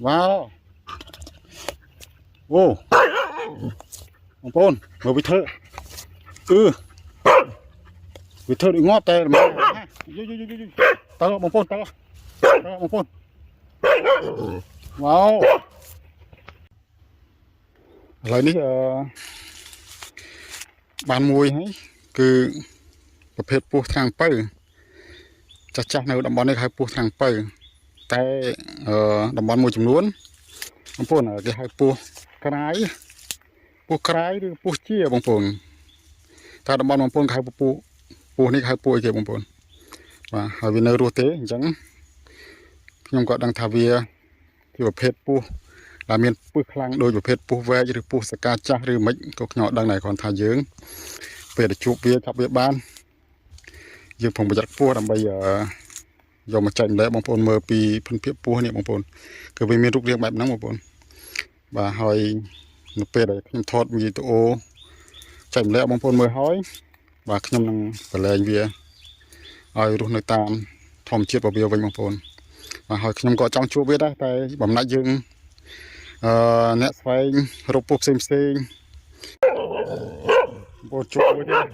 ว้าวโอ้บางคนมาวิเทอร์วิเทอร์อีงอบแต่มายูตาบางคนตาบางคนว้าวอะไรนี่บานมวยให้คือประเภทปูทางเปิลจัดในดับบอลนี่คือปูทางเปิลแต่ดับบอลมวยจำนวนบางคนจะให้ปูกระไรหรือปูเชี่ยบางคนถ้าดับบอลบางคนคือปูนี่คือปูอีกบางคนว่าหาวินเนอร์รูเต้จังยังก็ดังทาเวียที่ประเภทปูลาเมียนปูคลังโดยประเภทปูแวหรือปูสกาจ้าหรือไม่ก็เหนาะดังไหนcònทาเยื้องเปิดจุบเวียกับเวียบ้านยืมผมไปจัดปูทำไปยอมมาใจแล้วบางคนเมื่อปีพันเพียบปูเนี่ยบางคนคือไปมีลูกเรียงแบบนั้นบางคนvà hồi nó về đấyខ្ញុំថតវីដេអូចែកម្លែកបងប្អូនមើលហើយបាទខ្ញុំនឹងបលែងវាឲ្យរស់នៅតាមធម្មជាតិរបស់វាវិញបងប្អូនបាទហើយខ្ញុំក៏ចង់ជួបវាដែរតែបំណាច់យើងអ្នកស្វែងរកពុះផ្សេងបងជួបមួយទៀត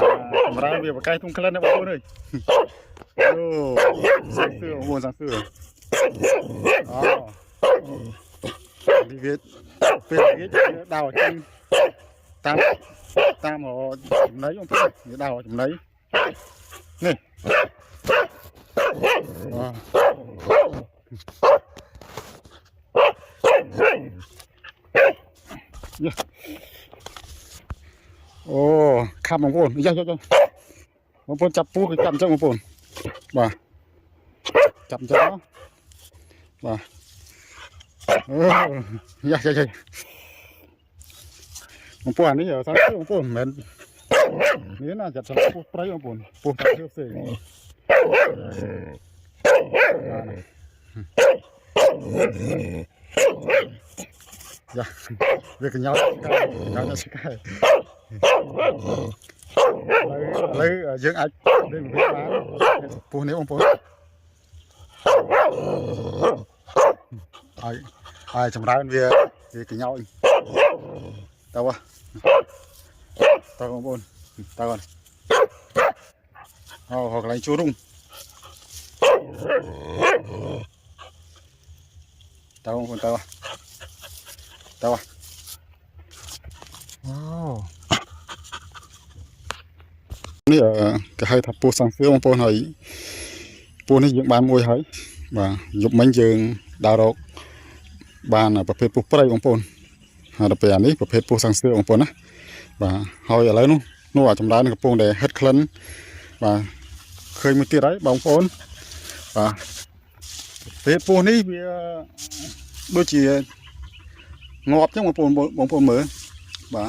សម្រាប់វាបកាយទុំក្លិនណាបងប្អូនអើយអូសាំងសឿបងប្អូនសាំងសឿđi viết đào trên tam họ lấy không phải đào chùm lấy nè ô khăm bông bồn ra bông bồn chặt pu cái chậm cho bông bồn bà chậm cho nó bà dạ bông bồn này giờ sao bông bồn mình nếu là chặt xong bông trái bông bồn chặt theo xề dạ việc nhau sẽ cay lấy dưỡng ạch để mình biết bán bồn nếu bông bồn ai chồng ra về cái nhau tao không buồn tao còn hoặc là chú rung tao không buồn taoนี่cái hai thậpปูsang phía ôngปูnàyปูnày dựng bàn môi thấy và dục mấy giường đào rộng bàn làประเภทปูปลายของปนหาแต่เป็นอันนี้ประเภทปูสังเสือของปนนะว่าหอยอะไรนู้ว่าจำได้ในกระโปรงแดงเฮ็ดคลันว่าเคยมีตีไรบางปนว่าประเภทปูนี้มีđôi chỉ ngọt chứ bangปนเหมือว่า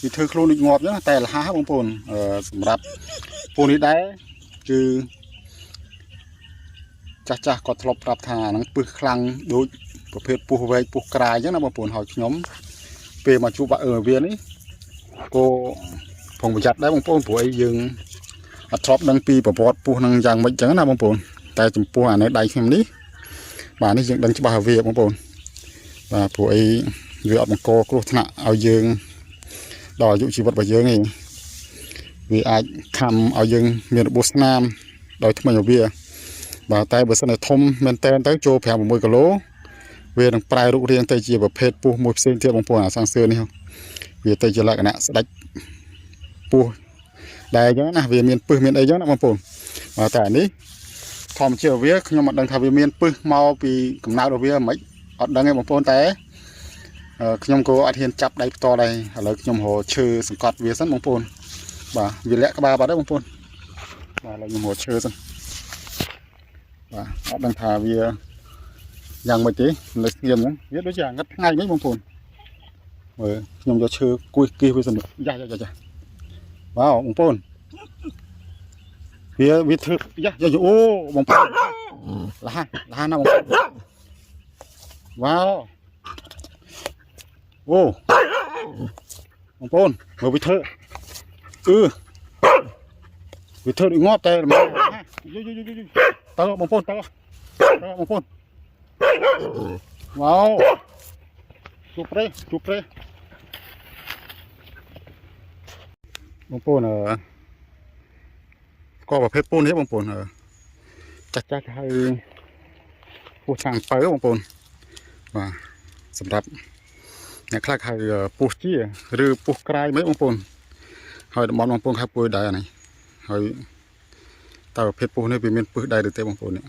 มีเธอโคลนงอบchứแต่ละห้าบางปนสำหรับปูนี้ได้คือจ้าก็ทลบปรับทางนังปืนคลังโดยประเภทปูเวปูกลายจังนะบางปนหอยย้อมเปรมาจูบเวียนี้ก็ผมจัดได้บางปนปูไอ้ยังทลบดังปีประปอดปูนังยังไม่จังนะบางปนแต่จุ่มปูอันนี้ได้แค่นี้บ้านนี้ยังดังจะบ่าเวียบางปนvàปูไอ้เวียบางโกกรุธนะเอายังดอกยุชีวิตไปยังเองvì ai cầmเอายังมีระบบสนามโดยทั้งหมดเวียบ่าใต้บริษัททมเมนเทนตั้งโจแผ่บมือกะโลเวียงปลายลูกเรียงเตจีแบบเพชรปูมวยเส้นเทียบบางปูหาสังเสือนี่ครับเวียเตจีละกันนะสดักปูได้เยอะนะเวียมีนปื้มมีนได้เยอะนะบางปูแต่อันนี้ทอมเชื่อเวียขยมดังทำเวียมีนปื้มเมาปีกำนัดเวียไม่อดดังไงบางปูแต่ขยมก็อาเทียนจับได้ต่อได้แล้วขยมหัวชื่อสังกัดเวียสันบางปูบ่าเวียเละกระบาบ่ได้บางปูบ่าเราขยมหัวชื่อสันvà đang thả vì dạng mấy tí lấy tiền nhá biết đối dạng ngắt ngay mấy bông phồn rồi nhung cho chơi cùi kia bây giờ được dạ wow bông phồn vì thực dạ ô bông phồn là hai năm bông phồn wow ô bông phồn mở vì thợ vì thợ bị ngót tay mà tao bông phồn tao បងប្អូនវ៉ាវជួបព្រៃបងប្អូនក៏ប្រភេទពូនេះបងប្អូនចាស់គេហៅពូសាំងពៅបងប្អូនបាទសម្រាប់អ្នកខ្លះហៅពូជាឬពូក្រាយមិនបងប្អូនហើយតំបន់បងប្អូនហៅពូដែរអានេះហើយតើប្រភេទពូនេះវាមានពឹសដែរឬទេបងប្អូននេះ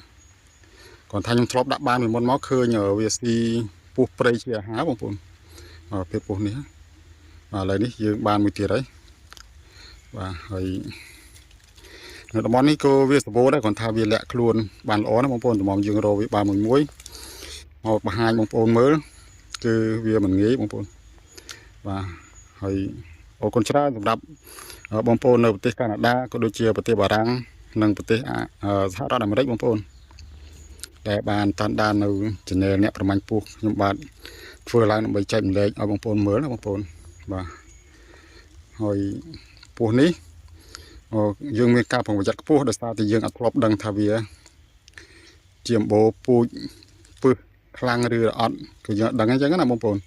គាត់ថាខ្ញុំធ្លាប់ដាក់បានពីមុនមកឃើញវាស៊ីពូព្រៃជាអាហារបងប្អូនប្រភេទពូនេះបាទឥឡូវនេះយើងបានមួយទៀតហើយបាទហើយនៅតំបន់នេះក៏វាសម្បូរដែរគាត់ថាវាលាក់ខ្លួនបានល្អណាស់បងប្អូនតំបន់យើងរកវាបានមួយមកបង្ហាញបងប្អូនមើលគឺវាមិនងាយបងប្អូនបាទហើយអរគុណច្រើនសម្រាប់បងប្អូននៅប្រទេសកាណាដាក៏ដូចជាប្រទេសបារាំងនិងប្រទេសសហរដ្ឋអាមេរិកបងប្អូនដែលបានតាមដាននៅ channel អ្នកប្រមាញ់ពស់ខ្ញុំបាទធ្វើឡើងដើម្បីចែកម្លែកឲ្យបងប្អូនមើលណាបងប្អូនបាទហើយពស់នេះយើងមានការប្រុងប្រយ័ត្នខ្ពស់ដោយសារតែយើងអត់ធ្លាប់ដឹងថាវាជាអំបូរពូជពឹសខ្លាំងឬអត់គឺយើងដឹងអញ្ចឹងណាបងប្អូន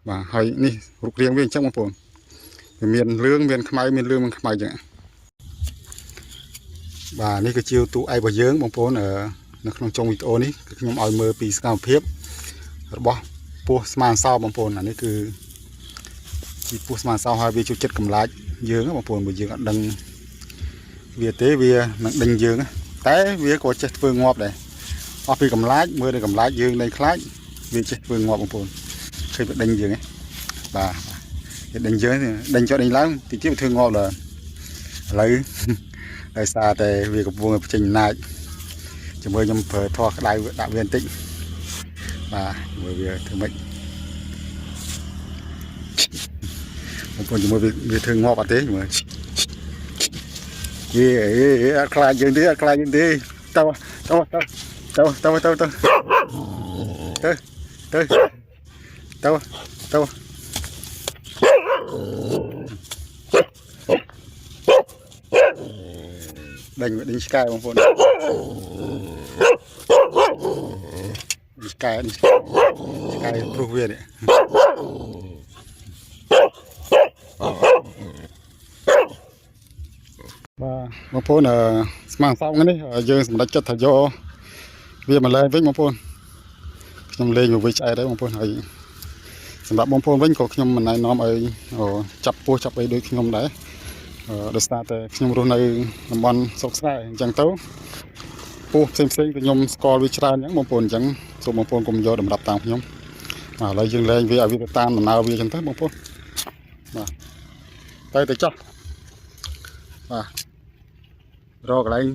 បាទហើយនេះរូបរាងវាអញ្ចឹងបងប្អូនវាមានលឿងមានខ្មៅមានលឿងមានខ្មៅអញ្ចឹងបាទនេះគឺជាទូឯករបស់យើងបងប្អូននៅក្នុងចុងវីដេអូនេះគឺខ្ញុំឲ្យមើលពីសកម្មភាពរបស់ពស់ស្មានសោបងប្អូនអានេះគឺជាពស់ស្មានសោហើយវាជួយចិត្តកម្លាចយើងបងប្អូនបើយើងអត់ដឹងវាទេវានឹងដេញយើងតែវាក៏ចេះធ្វើងាប់ដែរអស់ពីកម្លាចមើលទៅកម្លាចយើងនៅខ្លាចវាចេះធ្វើងាប់បងប្អូនឃើញវាដេញយើងបាទវាដេញយើងដេញចុះដេញឡើងតិចទៀតវាធ្វើងាប់ដល់ឥឡូវដោយសារតែវាកំពុងបញ្ចេញអំណាចជាមួយខ្ញុំប្រើធោះក្តៅដាក់វាបន្តិចបាទមើលវាធ្វើម៉េចបងប្អូនជាមួយវាធ្វើងាប់អត់ទេមើលវាអត់ខ្លាចយើងទេអត់ខ្លាចយើងទេទៅដេញឆ្កែបងប្អូនឆ្កែព្រោះវានេះបាទបងប្អូនស្មានសោមនេះយើងសម្រេចចិត្តថាយកវាមកលែងវិញបងប្អូនខ្ញុំលេងមកវិញឆ្អែតហើយបងប្អូនហើយសម្រាប់បងប្អូនវិញក៏ខ្ញុំមិនណែនាំឲ្យចាប់ពស់ចាប់អីដូចខ្ញុំដែរដោយសារតែខ្ញុំរស់នៅតំបន់ស្រុកស្រែអញ្ចឹងទៅពស់ផ្សេងៗខ្ញុំស្គាល់វាច្រើនអញ្ចឹងបងប្អូនអញ្ចឹងសូមបងប្អូនកុំយកតម្រាប់តាមខ្ញុំបាទឥឡូវយើងលែងវាឲ្យវាទៅតាមដំណើរវាអញ្ចឹងទៅបងប្អូនបាទទៅចុះបាទរកកន្លែង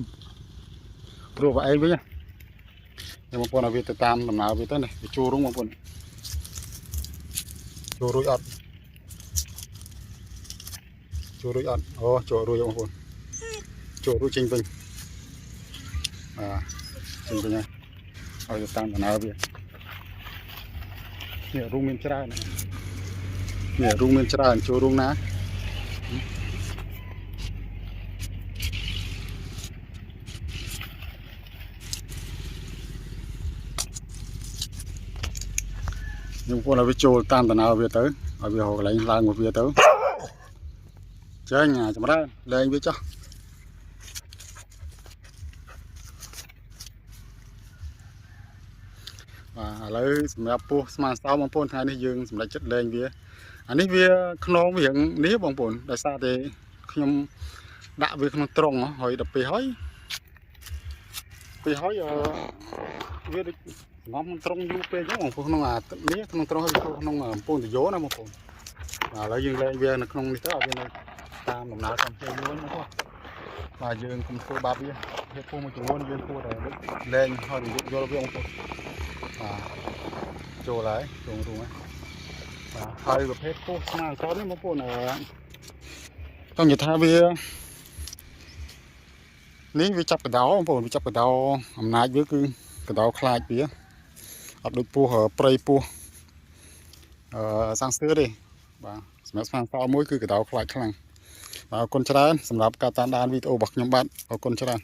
ព្រោះឯងវិញណាបងប្អូនឲ្យវាទៅតាមដំណើរវាទៅនេះវាចូលរុងបងប្អូនចូលរួចអត់ចូលរួចអត់អូចូលរួចបងប្អូនចូលរួចចេញវិញចេញវិញហើយឲ្យទៅតាមដំណើរវានេះរុងមានច្រើននេះរុងមានច្រើនចូលរុងណាខ្ញុំគាត់ឲ្យវាចូលតាមដំណើរវាទៅឲ្យវារកកន្លែងឡើងមកវាទៅចេញចម្រើនលែងវាចុះបាទឥឡូវសម្រាប់ពស់ស្មានសោបងប្អូនថ្ងៃនេះយើងសម្រេចចិត្តលែងវាអានេះវាខ្នងវាយ៉ាងនេះបងប្អូនដោយសារតែខ្ញុំដាក់វាក្នុងត្រង់ហើយដល់ពេលហើយវាដូចងំក្នុងត្រង់យូរពេកអញ្ចឹងបងប្អូនក្នុងនេះក្នុងត្រង់ហើយក្នុងកំពង់តយោណាបងប្អូនឥឡូវយើងលែងវានៅក្នុងនេះទៅឲ្យវានៅតាមដំណើរតាមផ្លូវមួយបងប្អូនបាទយើងកុំធ្វើបាបវាវាពស់មួយចំនួនយើងគួរតែលែងហើយយកវាបងប្អូនបាទចូលហើយចូលរួមហើយបាទហើយប្រភេទពស់ស្មាអង្ករនេះបងប្អូនចង់និយាយថាវានេះវាចាប់កដោបងប្អូនវាចាប់កដោអំណាចវាគឺកដោខ្លាចវាអត់ដូចពស់ព្រៃពស់សាំងស្ទើទេបាទសម្រាប់ស្មាអង្ករមួយគឺកដោខ្លាចខ្លាំងបាទអរគុណច្រើនសម្រាប់ការតាមដានវីដេអូរបស់ខ្ញុំបាទអរគុណច្រើន